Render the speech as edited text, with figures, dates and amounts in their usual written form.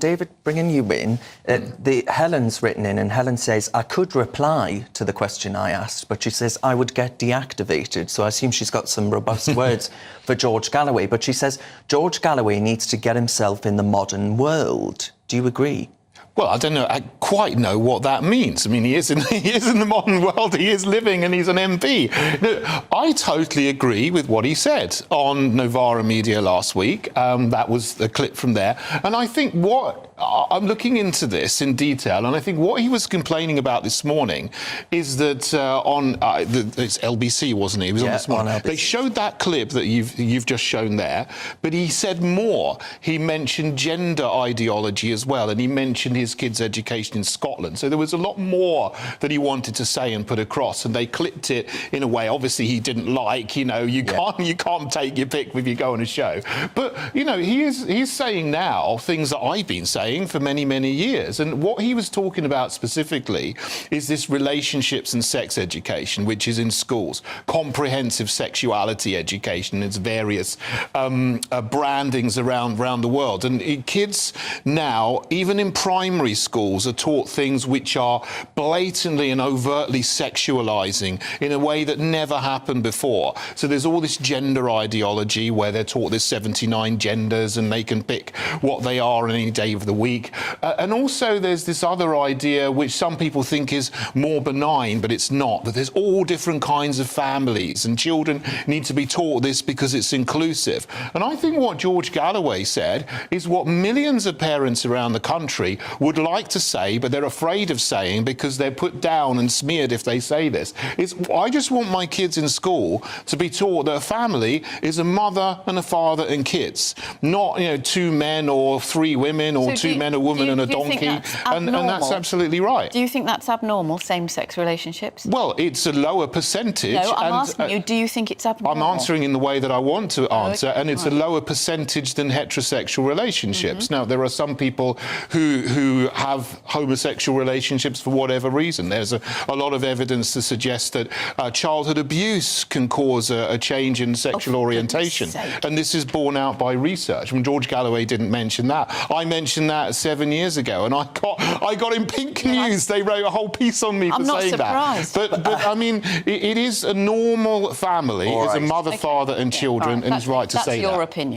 David, bringing you in, Helen's written in, and Helen says, I could reply to the question I asked, but she says I would get deactivated. So I assume she's got some robust words for George Galloway. But she says George Galloway needs to get himself in the modern world. Do you agree? Well, I don't know. I quite know what that means. I mean, he is in the modern world. He is living, and he's an MP. No, I totally agree with what he said on Novara Media last week. That was the clip from there. And I think I'm looking into this in detail, and I think what he was complaining about this morning is that it's LBC, wasn't he? He was on this morning. They showed that clip that you've just shown there, but he said more. He mentioned gender ideology as well, and he mentioned his kids' education in Scotland. So there was a lot more that he wanted to say and put across, and they clipped it in a way obviously he didn't like. You know, you can't take your pick if you go on a show. But you know, he's saying now things that I've been saying for many, many years. And what he was talking about specifically is this relationships and sex education, which is in schools, comprehensive sexuality education, its various brandings around the world. And kids now, even in primary schools, are taught things which are blatantly and overtly sexualizing in a way that never happened before. So there's all this gender ideology where they're taught there's 79 genders and they can pick what they are on any day of the week. And also there's this other idea which some people think is more benign, but it's not, that there's all different kinds of families and children need to be taught this because it's inclusive. And I think what George Galloway said is what millions of parents around the country would like to say, but they're afraid of saying because they're put down and smeared if they say this. I just want my kids in school to be taught that a family is a mother and a father and kids, not, you know, two men or three women or two men, a woman and a donkey. And that's absolutely right. Do you think that's abnormal, same-sex relationships? Well, it's a lower percentage. No, I'm asking you, do you think it's abnormal? I'm answering in the way that I want to answer, and it's a lower percentage than heterosexual relationships. Now, there are some people who have homosexual relationships for whatever reason. There's a lot of evidence to suggest that childhood abuse can cause a change in sexual orientation. And this is borne out by research. I mean, George Galloway didn't mention that. I mentioned that 7 years ago, and I got in Pink News. They wrote a whole piece on me for saying that. But I mean, it is a normal family. It's a mother, father and children, and it's right to say that. That's your opinion.